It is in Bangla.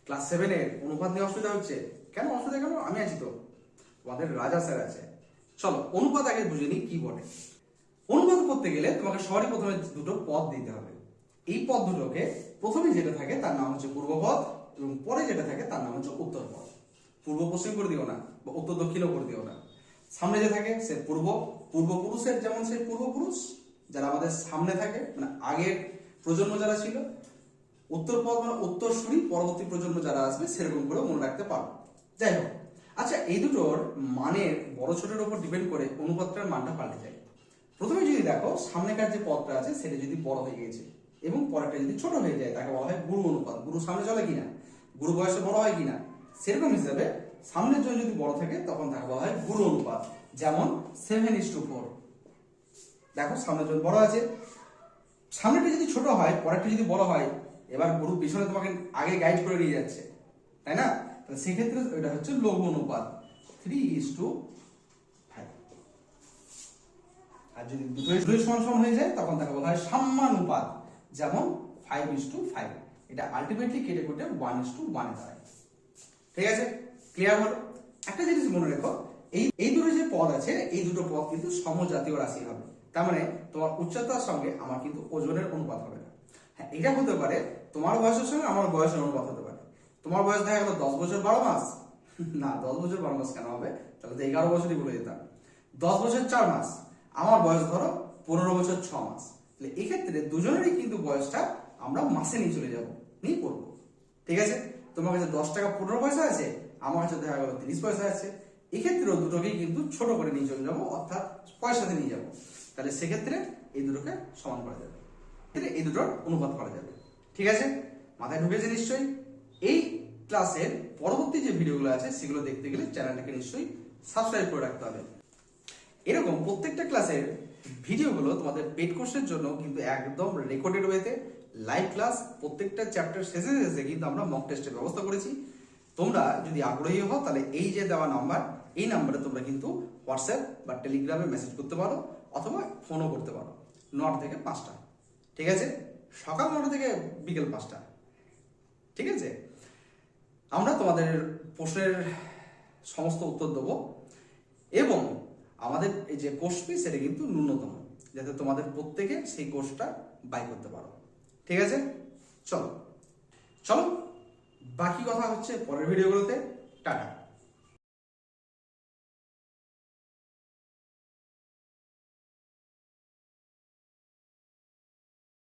ক্লাস 7 এর অনুপাত নিয়ে অসুবিধা হচ্ছে? কেন অসুবিধা কেন? আমি আছি তো, তোমাদের রাজা স্যার আছে। চলো অনুপাত আগে বুঝে নিই কি বলে। অনুপাত করতে গেলে তোমাকে সবারই প্রথমে দুটো পদ দিতে হবে। এই পদ দুটোকে প্রথমে যেটা থাকে তার নাম হচ্ছে পূর্বপদ, এবং পরে যেটা থাকে তার নাম হচ্ছে উত্তর পদ। পূর্ব পশ্চিম করে দিও না, বা উত্তর দক্ষিণও করে দিও না। সামনে যে থাকে সে পূর্বপুরুষের, যেমন সেই পূর্বপুরুষ যারা আমাদের সামনে থাকে, মানে আগের প্রজন্ম যারা ছিল। উত্তর পদ মানে উত্তরসূরি, পরবর্তী প্রজন্ম যারা আসবে, সেরকম করে মনে রাখতে পারো। যাই হোক, আচ্ছা এই দুটোর মানের বড় ছোটের উপর ডিপেন্ড করে অনুপাতটার মানটা পাল্টে যায়। প্রথমে যদি দেখো সামনেকার যে পদটা আছে সেটা যদি বড় হয়ে গেছে এবং পরেরটা যদি ছোট হয়ে যায়, তাকে বলা হয় গুরু অনুপাত। গুরু সামনে চলে কিনা, গুরু বয়সে বড় হয় কিনা, সেরকম হিসাবে সামনের জন যদি বড় থাকে তখন তাকে বলা হয় গুরু অনুপাত। যেমন 7:4। দেখো সামনের জন বড় আছে, সামনেটা যদি ছোট হয়, পরেরটা যদি বড় হয়, এবার গুরু পিছনে তোমাকে আগে গাইড করে নিয়ে যাচ্ছে, তাই না? তাহলে সেক্ষেত্রে এটা হচ্ছে লঘু অনুপাত, 3:5। আর যদি দুটোই সমান সমান হয়ে যায় তখন তাকে বলা হয় সাম্যানুপাত, যেমন 5:5। এটা আলটিমেটলি কেটে কুটে 1:1 এ দাঁড়ায়। ঠিক আছে, ক্লিয়ার হলো? একটা জিনিস মনে রেখো, এই দুটো যে পদ আছে, এই দুটো পদ কিন্তু সমজাতীয় রাশি হবে। তার মানে তোমার উচ্চতার সঙ্গে আমার কিন্তু ওজনের অনুপাত হবে না। হ্যাঁ, এটা হতে পারে তোমার বয়সের সঙ্গে আমার বয়সের অনুপাত হতে পারে। তোমার বয়স দেখা গেল 10 বছর 12 মাস, না 10 বছর 12 মাস কেন হবে, তাহলে তো 11 বছরই বলে যেতাম। 10 বছর 4 মাস, আমার বয়স ধরো 15 বছর 6 মাস। তাহলে এক্ষেত্রে দুজনেরই কিন্তু বয়সটা আমরা মাসে নিয়ে চলে যাব, নিয়ে করবো। ঠিক আছে, তোমার কাছে 10 টাকা 15 পয়সা আছে, আমার কাছে দেখা গেল 30 পয়সা আছে। এক্ষেত্রেও দুটোকেই কিন্তু ছোট করে নিয়ে চলে যাবো, অর্থাৎ পয়সাতে নিয়ে যাবো। তাহলে সেক্ষেত্রে এই দুটোকে সমান করা যাবে, এই দুটোর অনুপাত করা যাবে। ঠিক আছে, মাথায় ঢুকেছে নিশ্চয়ই? এই ক্লাসের পরবর্তী যে ভিডিওগুলো আছে সেগুলো দেখতে গেলে চ্যানেলটাকে নিশ্চয়ই সাবস্ক্রাইব করে রাখতে হবে। এরকম প্রত্যেকটা ক্লাসের ভিডিওগুলো তোমাদের পেড কোর্সের জন্য কিন্তু একদম রেকর্ডেড ওয়েতে লাইভ ক্লাস, প্রত্যেকটা চ্যাপ্টার শেষে শেষে কিন্তু আমরা মক টেস্টের ব্যবস্থা করেছি। তোমরা যদি আগ্রহী হও তাহলে এই যে দেওয়া নাম্বার, এই নাম্বারে তোমরা কিন্তু হোয়াটসঅ্যাপ বা টেলিগ্রামে মেসেজ করতে পারো, অথবা ফোনও করতে পারো 9টা থেকে 5টা। ঠিক আছে, সকাল 9টা থেকে বিকেল 5টা। ঠিক আছে, আমরা তোমাদের প্রশ্নের সমস্ত উত্তর দেবো, এবং আমাদের এই যে কোর্স ফি সেটা কিন্তু ন্যূনতম, যাতে তোমাদের প্রত্যেকে সেই কোর্সটা বাই করতে পারো। ঠিক আছে, চলো চলো বাকি কথা হচ্ছে পরের ভিডিওগুলোতে। টাটা।